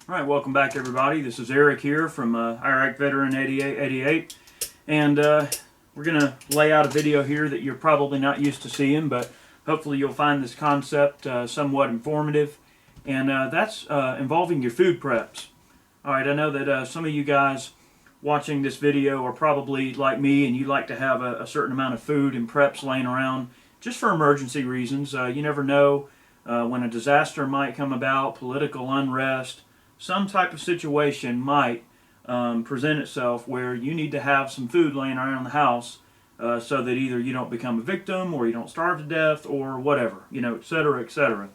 All right, welcome back, everybody. This is Eric here from Iraq Veteran 8888, and we're going to lay out a video here that you're probably not used to seeing, but hopefully you'll find this concept somewhat informative, and that's involving your food preps. All right, I know that some of you guys watching this video are probably like me, and you like to have a certain amount of food and preps laying around just for emergency reasons. You never know when a disaster might come about, political unrest, some type of situation might present itself where you need to have some food laying around the house so that either you don't become a victim or you don't starve to death or whatever, etc., etc.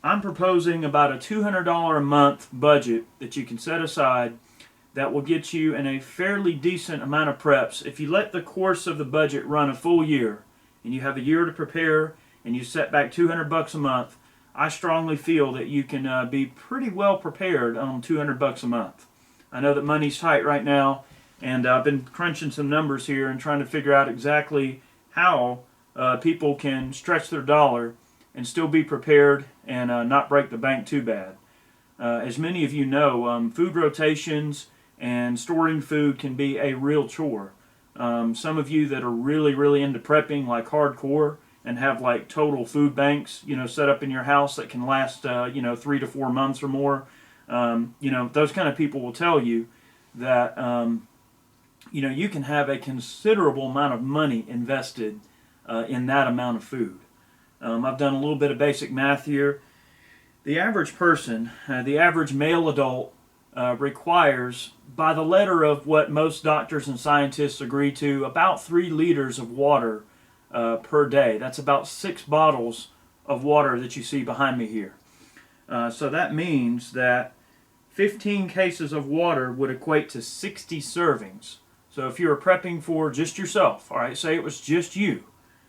I'm proposing about a $200 a month budget that you can set aside that will get you in a fairly decent amount of preps. If you let the course of the budget run a full year and you have a year to prepare and you set back $200 a month, I strongly feel that you can be pretty well prepared on $200 a month. I know that money's tight right now, and I've been crunching some numbers here and trying to figure out exactly how people can stretch their dollar and still be prepared and not break the bank too bad. As many of you know, food rotations and storing food can be a real chore. Some of you that are really into prepping, like hardcore, and have like total food banks, set up in your house that can last, 3 to 4 months or more. Those kind of people will tell you that, you can have a considerable amount of money invested in that amount of food. I've done a little bit of basic math here. The average person, the average male adult, requires, by the letter of what most doctors and scientists agree to, about 3 liters of water per day. That's about 6 bottles of water that you see behind me here. So that means that 15 cases of water would equate to 60 servings. So if you were prepping for just yourself, all right, say it was just you,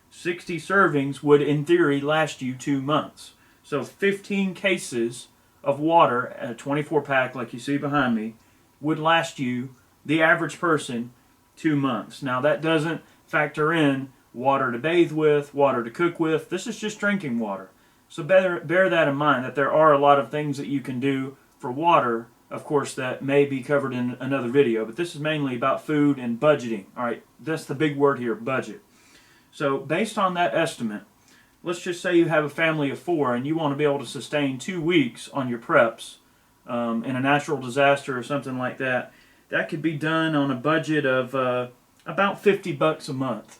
60 servings would in theory last you 2 months. So 15 cases of water, a 24 pack like you see behind me, would last you, the average person, 2 months. Now that doesn't factor in water to bathe with, water to cook with. This is just drinking water. So bear that in mind, that there are a lot of things that you can do for water, of course, that may be covered in another video. But this is mainly about food and budgeting. All right, that's the big word here, budget. So based on that estimate, let's just say you have a family of 4 and you want to be able to sustain 2 weeks on your preps in a natural disaster or something like that. That could be done on a budget of about $50 a month.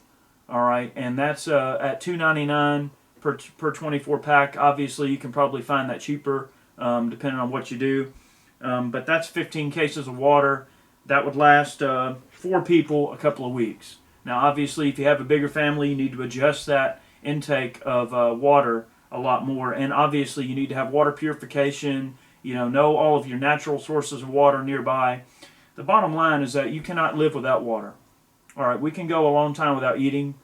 All right, and that's at $2.99 per 24 pack. Obviously, you can probably find that cheaper depending on what you do. But that's 15 cases of water. That would last 4 people a couple of weeks. Now, obviously, if you have a bigger family, you need to adjust that intake of water a lot more. And obviously, you need to have water purification, know all of your natural sources of water nearby. The bottom line is that you cannot live without water. All right, we can go a long time without eating.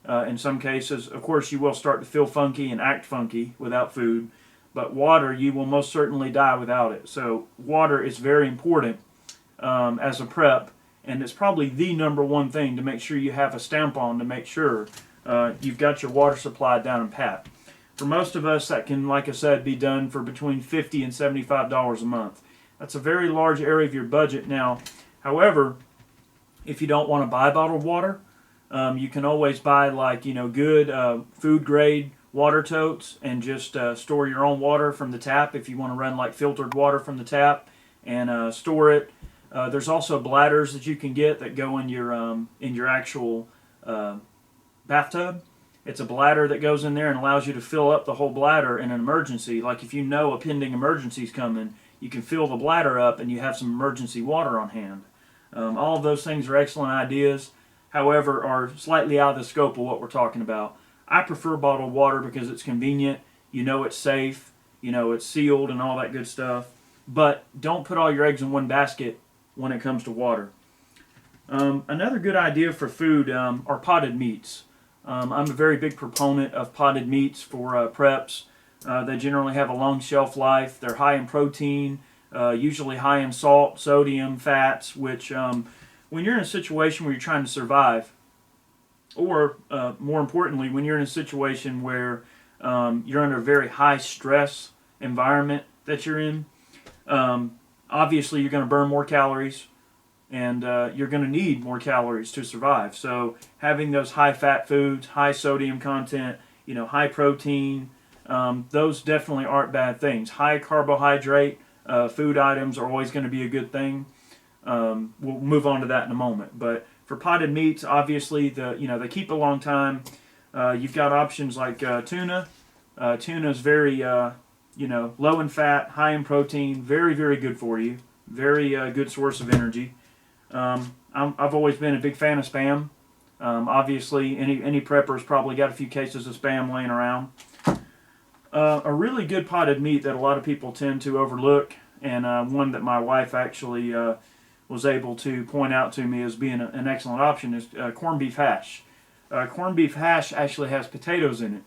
In some cases, of course, you will start to feel funky and act funky without food. But water, you will most certainly die without it. So water is very important as a prep. And it's probably the #1 thing to make sure you have a stamp on to make sure you've got your water supply down and pat. For most of us, that can, like I said, be done for between $50 and $75 a month. That's a very large area of your budget. Now, however, if you don't want to buy bottled water, you can always buy good food grade water totes and just store your own water from the tap if you want to run like filtered water from the tap and store it. There's also bladders that you can get that go in your actual bathtub. It's a bladder that goes in there and allows you to fill up the whole bladder in an emergency. Like if you know a pending emergency is coming, you can fill the bladder up and you have some emergency water on hand. All of those things are excellent ideas, however, are slightly out of the scope of what we're talking about. I prefer bottled water because it's convenient, it's safe, it's sealed and all that good stuff. But don't put all your eggs in one basket when it comes to water. Another good idea for food are potted meats. I'm a very big proponent of potted meats for preps. They generally have a long shelf life. They're high in protein, usually high in salt, sodium, fats, which when you're in a situation where you're trying to survive, or more importantly, when you're in a situation where you're under a very high stress environment that you're in, Obviously you're going to burn more calories, and you're going to need more calories to survive. So having those high fat foods, high sodium content, high protein, those definitely aren't bad things. High carbohydrate food items are always going to be a good thing. We'll move on to that in a moment. But for potted meats, obviously they keep a long time. You've got options like tuna. Tuna is very low in fat, high in protein, very, very good for you. Very good source of energy. I've always been a big fan of Spam. Obviously, any prepper's probably got a few cases of Spam laying around. A really good potted meat that a lot of people tend to overlook, and one that my wife actually was able to point out to me as being an excellent option, is corned beef hash. Corned beef hash actually has potatoes in it.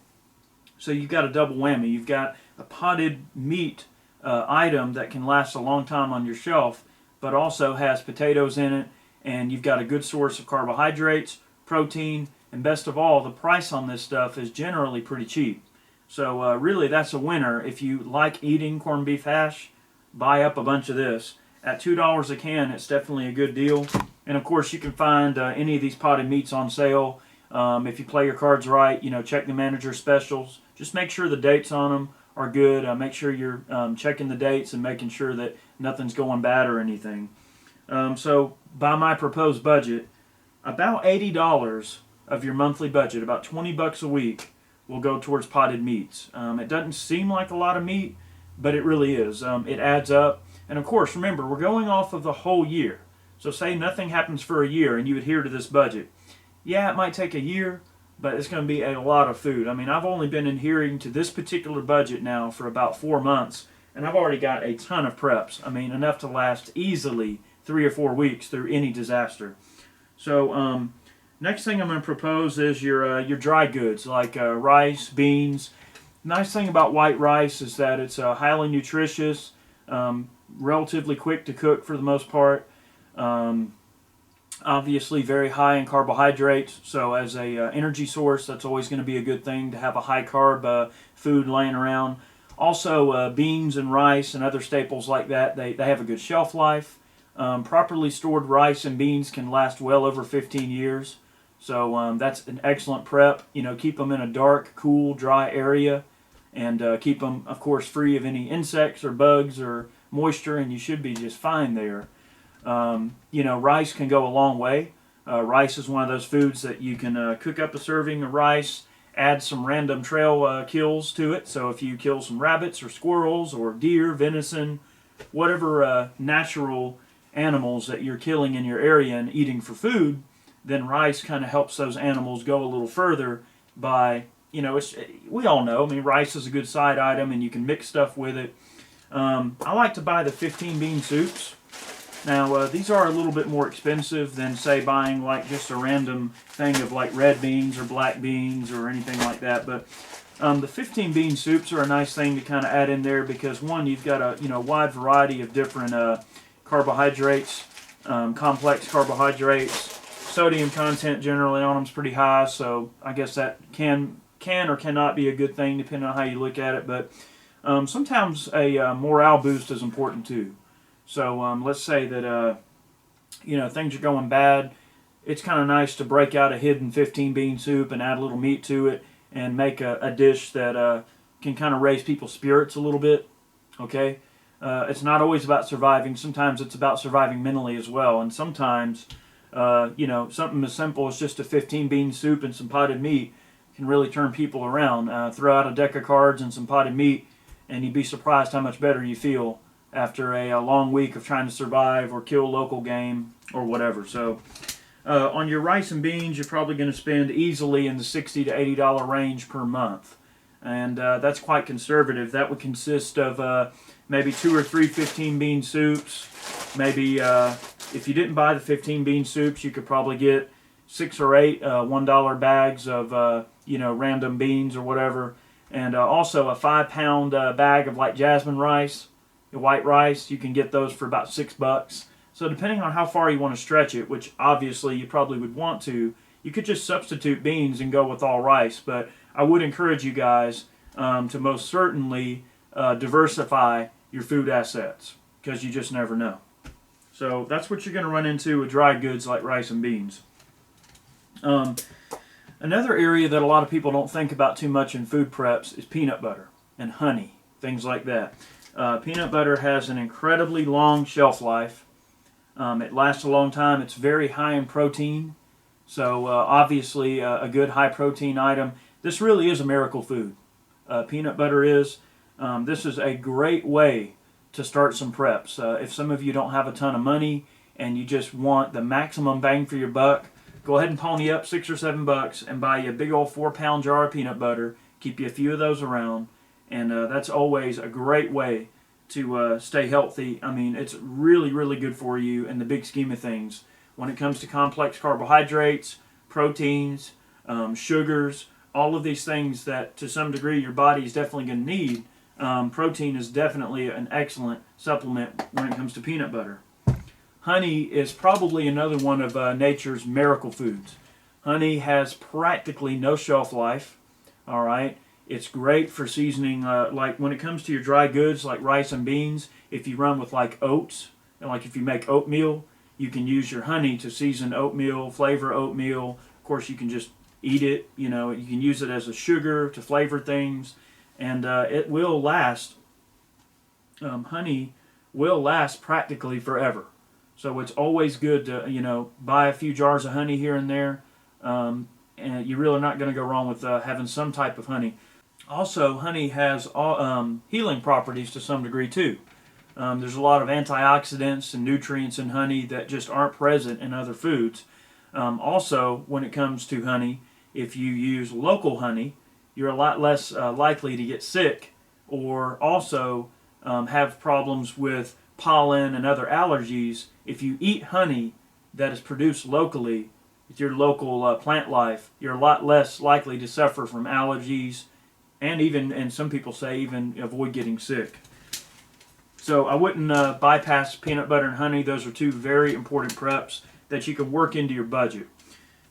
So you've got a double whammy. You've got a potted meat item that can last a long time on your shelf, but also has potatoes in it, and you've got a good source of carbohydrates, protein, and best of all, the price on this stuff is generally pretty cheap. So really, that's a winner. If you like eating corned beef hash, buy up a bunch of this. At $2 a can, it's definitely a good deal. And of course, you can find any of these potted meats on sale. If you play your cards right, check the manager specials. Just make sure the dates on them are good. Make sure you're checking the dates and making sure that nothing's going bad or anything. So by my proposed budget, about $80 of your monthly budget, about $20 a week, will go towards potted meats. It doesn't seem like a lot of meat, but it really is. It adds up. And of course, remember, we're going off of the whole year. So say nothing happens for a year and you adhere to this budget. Yeah, it might take a year, but it's going to be a lot of food. I mean, I've only been adhering to this particular budget now for about 4 months, and I've already got a ton of preps. I mean, enough to last easily 3 or 4 weeks through any disaster. So next thing I'm going to propose is your dry goods, like rice, beans. Nice thing about white rice is that it's highly nutritious, relatively quick to cook for the most part. Obviously very high in carbohydrates, so as a energy source, that's always going to be a good thing to have a high carb food laying around. Also, beans and rice and other staples like that, they have a good shelf life. Properly stored rice and beans can last well over 15 years. So that's an excellent prep. Keep them in a dark, cool, dry area, and keep them, of course, free of any insects or bugs or moisture, and you should be just fine there. Rice can go a long way. Rice is one of those foods that you can cook up a serving of rice, add some random trail kills to it. So if you kill some rabbits or squirrels or deer, venison, whatever natural animals that you're killing in your area and eating for food, then rice kind of helps those animals go a little further by, we all know, rice is a good side item and you can mix stuff with it. I like to buy the 15 bean soups. Now, these are a little bit more expensive than, say, buying like just a random thing of like red beans or black beans or anything like that. But the 15 bean soups are a nice thing to kind of add in there because, one, you've got a wide variety of different carbohydrates, complex carbohydrates. Sodium content generally on them is pretty high, so I guess that can or cannot be a good thing depending on how you look at it. But sometimes a morale boost is important too. So let's say that things are going bad. It's kind of nice to break out a hidden 15 bean soup and add a little meat to it and make a dish that can kind of raise people's spirits a little bit. Okay, it's not always about surviving. Sometimes it's about surviving mentally as well. And sometimes something as simple as just a 15 bean soup and some potted meat can really turn people around. Throw out a deck of cards and some potted meat, and you'd be surprised how much better you feel after a long week of trying to survive or kill local game or whatever. So on your rice and beans, you're probably going to spend easily in the $60 to $80 range per month. And that's quite conservative. That would consist of maybe 2 or 3 15 bean soups. Maybe if you didn't buy the 15 bean soups, you could probably get 6 or 8 $1 bags of random beans or whatever. And also a 5-pound bag of like jasmine rice. White rice, you can get those for about $6. So depending on how far you want to stretch it, which obviously you probably would want to, you could just substitute beans and go with all rice. But I would encourage you guys to most certainly diversify your food assets. because you just never know. So that's what you're going to run into with dry goods like rice and beans. Another area that a lot of people don't think about too much in food preps is peanut butter and honey, things like that. Peanut butter has an incredibly long shelf life. It lasts a long time. It's very high in protein. So obviously a good high protein item. This really is a miracle food. Peanut butter is. This is a great way to start some preps. If some of you don't have a ton of money and you just want the maximum bang for your buck, go ahead and pony up $6 or $7 and buy you a big old 4-pound jar of peanut butter. Keep you a few of those around, and that's always a great way to stay healthy. I mean, it's really, really good for you in the big scheme of things. When it comes to complex carbohydrates, proteins, sugars, all of these things that to some degree your body is definitely going to need, protein is definitely an excellent supplement when it comes to peanut butter. Honey is probably another one of nature's miracle foods. Honey has practically no shelf life. All right, it's great for seasoning. Like when it comes to your dry goods like rice and beans, if you run with like oats, and like if you make oatmeal, you can use your honey to season oatmeal, flavor oatmeal. Of course, you can just eat it. You know, you can use it as a sugar to flavor things, and it will last. Honey will last practically forever. So it's always good to, buy a few jars of honey here and there. And you're really not going to go wrong with having some type of honey. Also, honey has healing properties to some degree too. There's a lot of antioxidants and nutrients in honey that just aren't present in other foods. Also, when it comes to honey, if you use local honey, you're a lot less likely to get sick or also have problems with pollen and other allergies. If you eat honey that is produced locally with your local plant life, you're a lot less likely to suffer from allergies and even, and some people say, even avoid getting sick. So I wouldn't bypass peanut butter and honey. Those are two very important preps that you can work into your budget.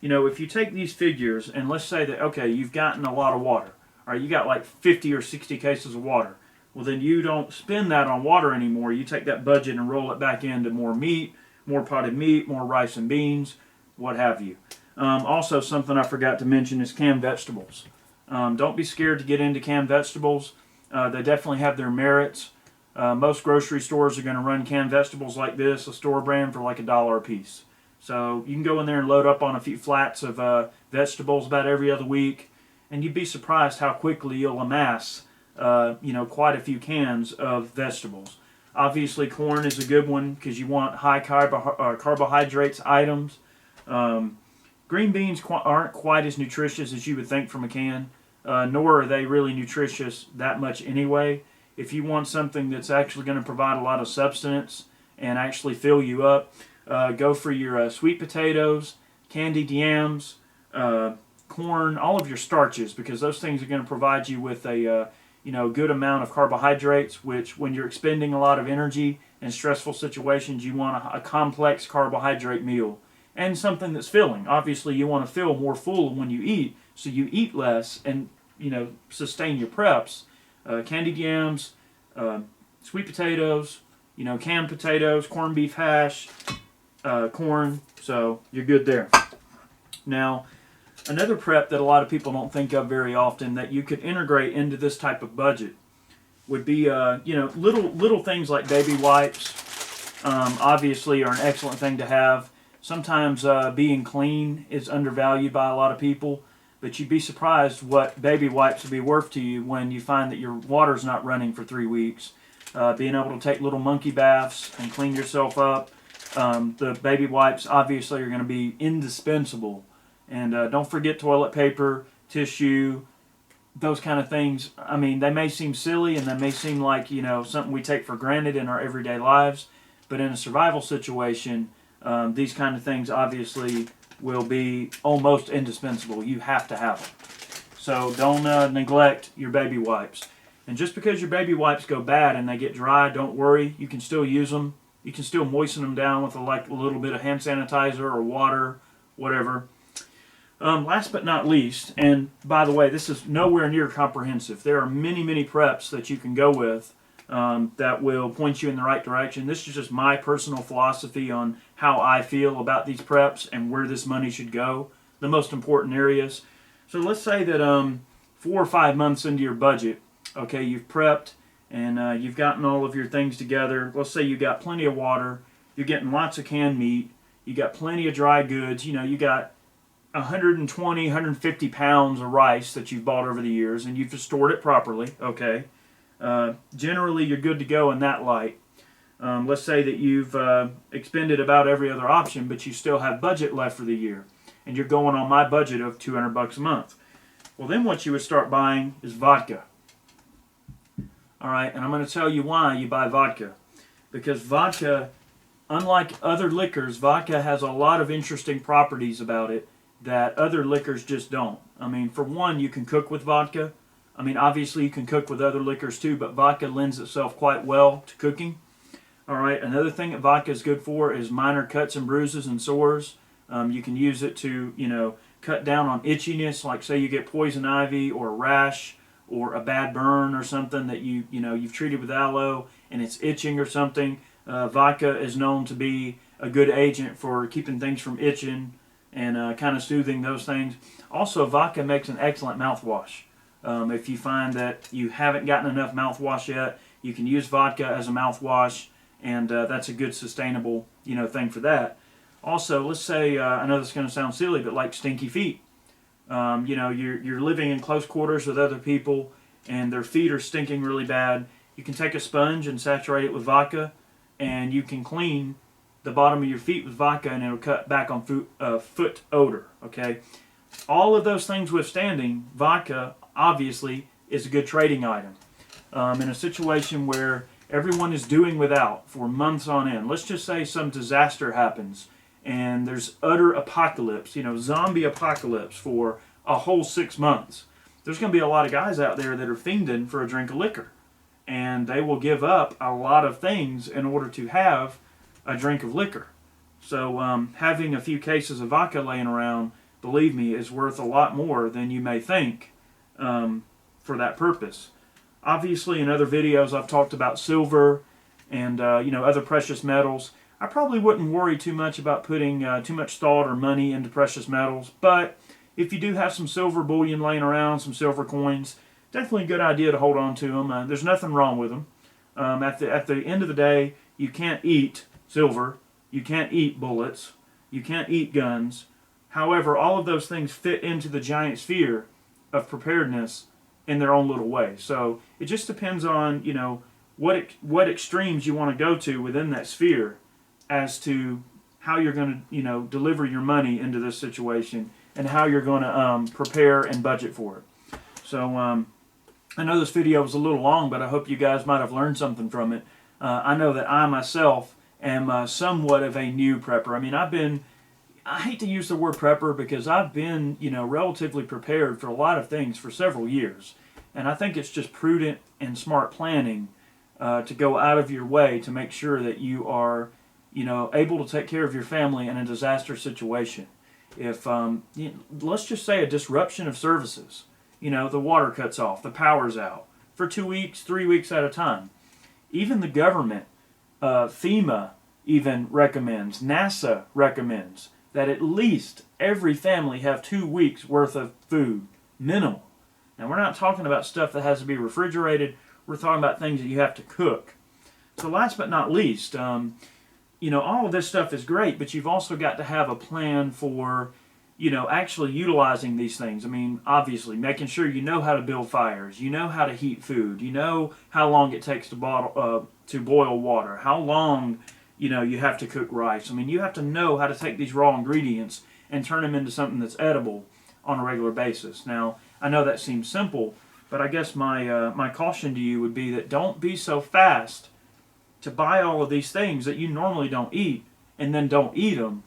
You know, if you take these figures and let's say that, okay, you've gotten a lot of water, or you got like 50 or 60 cases of water. Well, then you don't spend that on water anymore. You take that budget and roll it back into more meat, more potted meat, more rice and beans, what have you. Also, something I forgot to mention is canned vegetables. Don't be scared to get into canned vegetables. They definitely have their merits. Most grocery stores are going to run canned vegetables like this, a store brand, for like $1 a piece. So you can go in there and load up on a few flats of vegetables about every other week, and you'd be surprised how quickly you'll amass quite a few cans of vegetables. Obviously, corn is a good one because you want high carbohydrates items. Green beans aren't quite as nutritious as you would think from a can, nor are they really nutritious that much anyway. If you want something that's actually going to provide a lot of substance and actually fill you up, go for your sweet potatoes, candied yams, corn, all of your starches, because those things are going to provide you with a good amount of carbohydrates, which when you're expending a lot of energy in stressful situations, you want a complex carbohydrate meal and something that's filling. Obviously, you want to feel more full when you eat, so you eat less and, sustain your preps. Candied yams, sweet potatoes, canned potatoes, corned beef hash, corn, so you're good there. Now, another prep that a lot of people don't think of very often that you could integrate into this type of budget would be, little things like baby wipes. Obviously, are an excellent thing to have. Sometimes being clean is undervalued by a lot of people, but you'd be surprised what baby wipes would be worth to you when you find that your water's not running for 3 weeks. Being able to take little monkey baths and clean yourself up. The baby wipes obviously are going to be indispensable. And don't forget toilet paper, tissue, those kind of things. I mean, they may seem silly and they may seem like, something we take for granted in our everyday lives. But in a survival situation, these kind of things obviously will be almost indispensable. You have to have them. So don't neglect your baby wipes. And just because your baby wipes go bad and they get dry, don't worry. You can still use them. You can still moisten them down with a little bit of hand sanitizer or water, whatever. Last but not least, and by the way, this is nowhere near comprehensive. There are many, many preps that you can go with. that will point you in the right direction. This is just my personal philosophy on how I feel about these preps and where this money should go, the most important areas. So let's say that 4 or 5 months into your budget, okay, you've prepped and you've gotten all of your things together. Let's say you got plenty of water, you're getting lots of canned meat, you got plenty of dry goods, you got 120, 150 pounds of rice that you've bought over the years, and you've stored it properly, okay. Generally, you're good to go in that light. Let's say that you've expended about every other option, but you still have budget left for the year, and you're going on my budget of $200 a month. Well, then what you would start buying is vodka. All right, and I'm going to tell you why you buy vodka. Because vodka, unlike other liquors, vodka has a lot of interesting properties about it that other liquors just don't. I mean, for one, you can cook with vodka. I mean, obviously you can cook with other liquors too, but vodka lends itself quite well to cooking. All right, another thing that vodka is good for is minor cuts and bruises and sores. You can use it to, cut down on itchiness, like say you get poison ivy or a rash or a bad burn or something that you've treated with aloe and it's itching or something. Vodka is known to be a good agent for keeping things from itching and kind of soothing those things. Also, vodka makes an excellent mouthwash. If you find that you haven't gotten enough mouthwash yet, you can use vodka as a mouthwash, and that's a good sustainable thing for that. Also, let's say, I know this is going to sound silly, but like stinky feet. You're living in close quarters with other people, and their feet are stinking really bad. You can take a sponge and saturate it with vodka, and you can clean the bottom of your feet with vodka, and it'll cut back on foot odor. Okay, all of those things withstanding, vodka obviously is a good trading item. In a situation where everyone is doing without for months on end, let's just say some disaster happens and there's utter apocalypse, zombie apocalypse for a whole 6 months. There's going to be a lot of guys out there that are fiending for a drink of liquor, and they will give up a lot of things in order to have a drink of liquor. So having a few cases of vodka laying around, believe me, is worth a lot more than you may think for that purpose. Obviously, in other videos, I've talked about silver and other precious metals. I probably wouldn't worry too much about putting too much thought or money into precious metals, but if you do have some silver bullion laying around, some silver coins, definitely a good idea to hold on to them. There's nothing wrong with them. At the end of the day, you can't eat silver, you can't eat bullets, you can't eat guns. However, all of those things fit into the giant sphere of preparedness in their own little way. So it just depends on what extremes you want to go to within that sphere as to how you're going to deliver your money into this situation and how you're going to prepare and budget for it. So I know this video was a little long, but I hope you guys might have learned something from it. I know that I myself am somewhat of a new prepper. I mean, I hate to use the word prepper because I've been, relatively prepared for a lot of things for several years. And I think it's just prudent and smart planning to go out of your way to make sure that you are, able to take care of your family in a disaster situation. If, let's just say a disruption of services, the water cuts off, the power's out for 2 weeks, 3 weeks at a time. Even the government, FEMA even recommends, NASA recommends, that at least every family have 2 weeks worth of food, minimal. Now, we're not talking about stuff that has to be refrigerated. We're talking about things that you have to cook. So last but not least, all of this stuff is great, but you've also got to have a plan for, actually utilizing these things. I mean, obviously, making sure you know how to build fires, you know how to heat food, you know how long it takes to boil water, how long you have to cook rice. I mean, you have to know how to take these raw ingredients and turn them into something that's edible on a regular basis. Now, I know that seems simple, but I guess my caution to you would be that don't be so fast to buy all of these things that you normally don't eat and then don't eat them.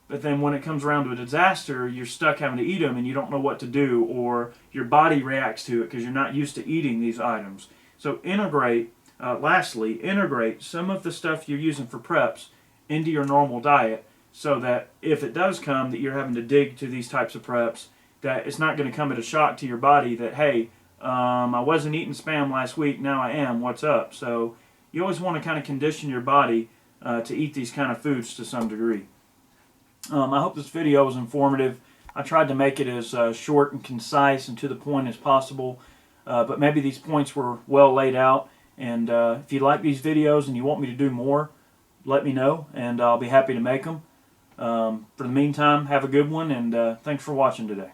But then when it comes around to a disaster, you're stuck having to eat them and you don't know what to do, or your body reacts to it because you're not used to eating these items. So lastly, integrate some of the stuff you're using for preps into your normal diet so that if it does come that you're having to dig to these types of preps, that it's not going to come at a shock to your body that, hey, I wasn't eating Spam last week, now I am, what's up? So you always want to kind of condition your body to eat these kind of foods to some degree. I hope this video was informative. I tried to make it as short and concise and to the point as possible, but maybe these points were well laid out. And if you like these videos and you want me to do more, let me know, and I'll be happy to make them. For the meantime, have a good one, and thanks for watching today.